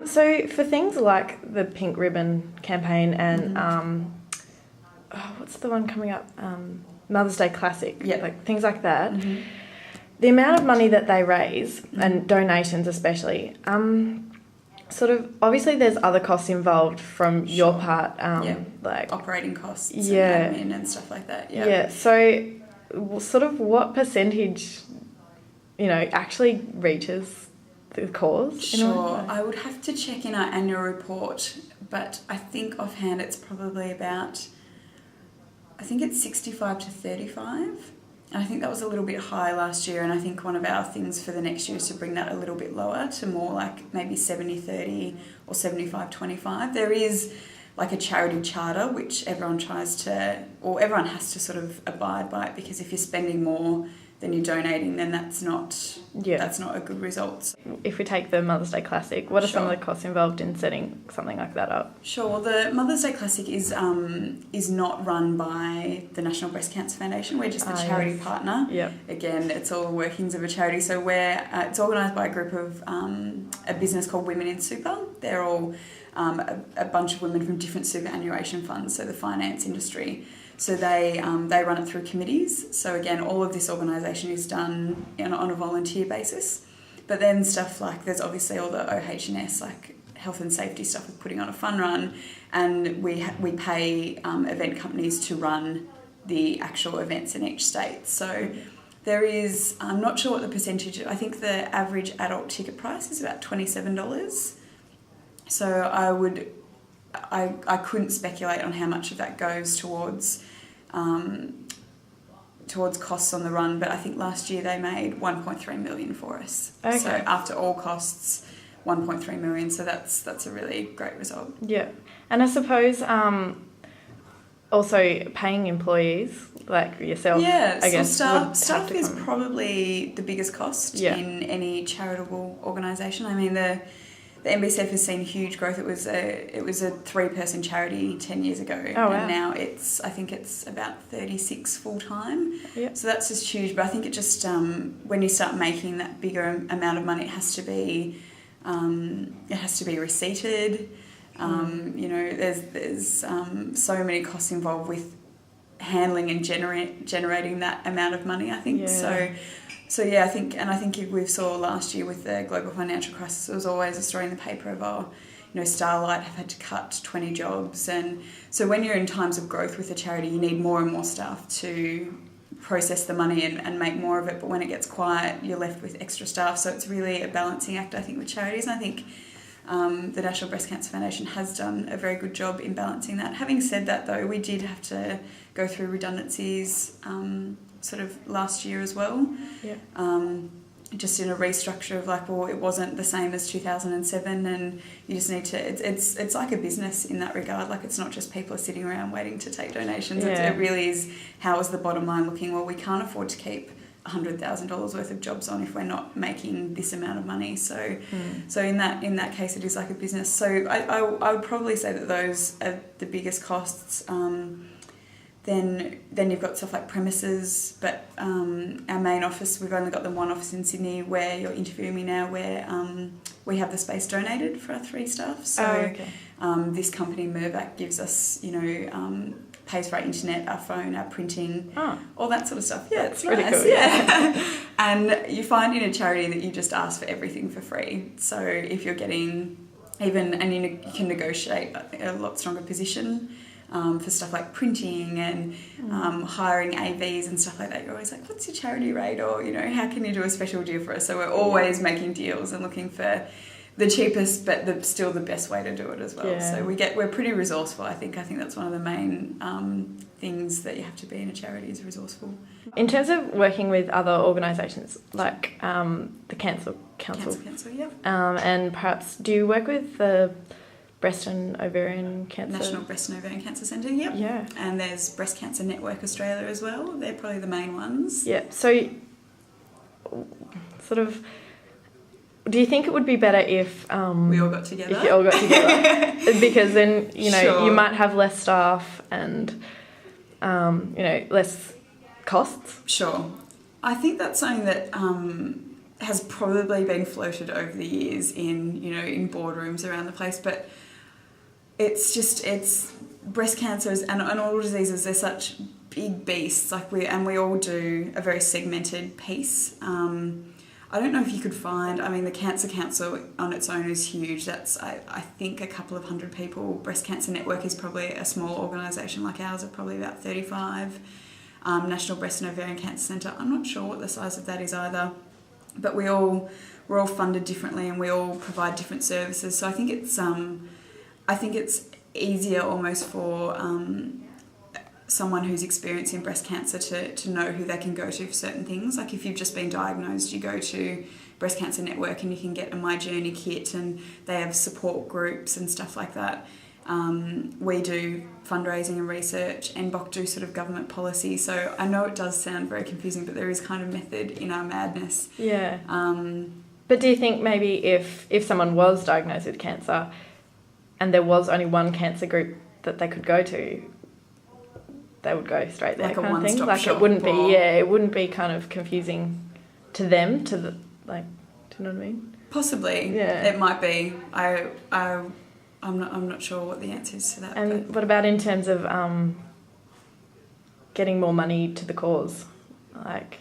So for things like the Pink Ribbon campaign and what's the one coming up? Mother's Day Classic. Yeah. Like things like that. Mm-hmm. The amount of money that they raise and donations especially, sort of obviously there's other costs involved from your part, like operating costs and admin and stuff like that. Yeah. So sort of what percentage, actually reaches the cause? Sure. I would have to check in our annual report, but I think offhand it's probably about, I think it's 65 to 35. I think that was a little bit high last year, and I think one of our things for the next year is to bring that a little bit lower to more like maybe 70-30 or 75-25. There is like a charity charter which everyone has to sort of abide by it, because if you're spending more than you're donating, then that's not a good result. If we take the Mother's Day Classic, what are some of the costs involved in setting something like that up? Sure. Well, the Mother's Day Classic is not run by the National Breast Cancer Foundation. We're just the charity partner. Yep. Again, it's all the workings of a charity. So it's organised by a group of a business called Women in Super. They're all a bunch of women from different superannuation funds, so the finance industry. So they run it through committees. So again, all of this organisation is done on a volunteer basis. But then stuff like, there's obviously all the OH&S, like health and safety stuff with putting on a fun run, and we pay event companies to run the actual events in each state. So there is, I'm not sure what the percentage, I think the average adult ticket price is about $27. So I couldn't speculate on how much of that goes towards costs on the run, but I think last year they made $1.3 million for us. Okay. So after all costs, $1.3 million. So that's a really great result. Yeah, and I suppose also paying employees like yourself. Yeah, I guess staff is probably the biggest cost in any charitable organisation. I mean the NBCF has seen huge growth. It was a 3-person charity 10 years ago, and now I think it's about 36 full time. Yep. So that's just huge. But I think it just when you start making that bigger amount of money, it has to be receipted. There's so many costs involved with handling and generating that amount of money, I think. Yeah. So I think we saw last year with the global financial crisis, there was always a story in the paper of, Starlight have had to cut 20 jobs. And so when you're in times of growth with a charity, you need more and more staff to process the money and make more of it. But when it gets quiet, you're left with extra staff. So it's really a balancing act, I think, with charities. And I think the National Breast Cancer Foundation has done a very good job in balancing that. Having said that, though, we did have to go through redundancies sort of last year as well. Yeah. Just in a restructure of it wasn't the same as 2007, and you just need to. It's like a business in that regard. Like, it's not just people are sitting around waiting to take donations. Yeah. It really is. How is the bottom line looking? Well, we can't afford to keep $100,000 worth of jobs on if we're not making this amount of money. So in that case, it is like a business. So I would probably say that those are the biggest costs. Then you've got stuff like premises, but our main office, we've only got the one office in Sydney where you're interviewing me now, where we have the space donated for our 3 staff. So this company, Mirvac, gives us, pays for our internet, our phone, our printing, all that sort of stuff. Yeah, it's really nice. Cool. Yeah. And you find in a charity that you just ask for everything for free. So if you're getting you can negotiate a lot stronger position. For stuff like printing and hiring AVs and stuff like that, you're always like, what's your charity rate? Or, how can you do a special deal for us? So we're always making deals and looking for the cheapest but still the best way to do it as well. Yeah. So we're pretty resourceful, I think. I think that's one of the main things that you have to be in a charity, is resourceful. In terms of working with other organisations like the Cancer Council. Yeah. And perhaps, do you work with the Breast and Ovarian Cancer? National Breast and Ovarian Cancer Centre, yep. Yeah. And there's Breast Cancer Network Australia as well. They're probably the main ones. Yeah. So, sort of, do you think it would be better if we all got together? If you all got together, because then Sure. you might have less staff and less costs. Sure. I think that's something that has probably been floated over the years in boardrooms around the place, but it's breast cancers and all diseases, they're such big beasts, we all do a very segmented piece. I don't know if you could find, the Cancer Council on its own is huge. That's, I think, a couple of hundred people. Breast Cancer Network is probably a small organisation like ours, of probably about 35. National Breast and Ovarian Cancer Centre, I'm not sure what the size of that is either. But we're all funded differently and we all provide different services. So I think it's easier almost for someone who's experiencing breast cancer to know who they can go to for certain things. Like if you've just been diagnosed, you go to Breast Cancer Network and you can get a My Journey kit and they have support groups and stuff like that. We do fundraising and research, NBOC do sort of government policy. So I know it does sound very confusing, but there is kind of method in our madness. Yeah. But do you think maybe if someone was diagnosed with cancer and there was only one cancer group that they could go to, they would go straight there, like kind a of thing? one-stop Like shop, it wouldn't be kind of confusing to them, do you know what I mean? Possibly. Yeah. It might be. I'm not sure what the answer is to that. And what about in terms of getting more money to the cause? Like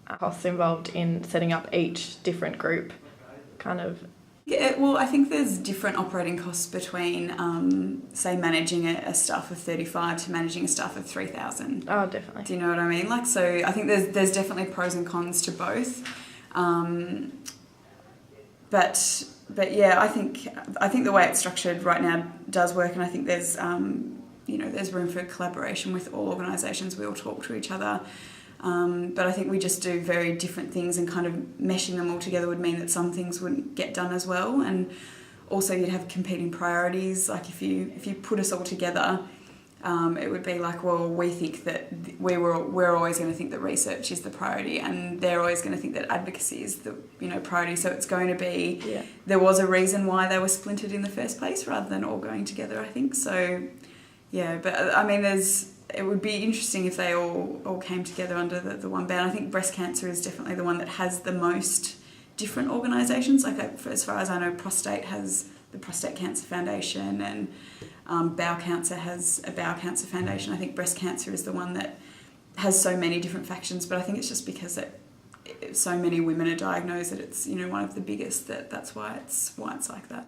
costs involved in setting up each different group, kind of. Yeah, well, I think there's different operating costs between, say, managing a staff of 35 to managing a staff of 3,000. Oh, definitely. Do you know what I mean? So I think there's definitely pros and cons to both. But yeah, I think the way it's structured right now does work, and I think there's there's room for collaboration with all organisations. We all talk to each other, but I think we just do very different things, and kind of meshing them all together would mean that some things wouldn't get done as well, and also you'd have competing priorities. Like if you put us all together, it would be like, well, we think that we're always going to think that research is the priority, and they're always going to think that advocacy is the priority. So it's going to be there was a reason why they were splintered in the first place, rather than all going together, I think. So yeah, but it would be interesting if they all came together under the one banner. I think breast cancer is definitely the one that has the most different organisations. Like as far as I know, prostate has the Prostate Cancer Foundation, and bowel cancer has a bowel cancer foundation. I think breast cancer is the one that has so many different factions, but I think it's just because so many women are diagnosed that it's one of the biggest, that's why it's like that.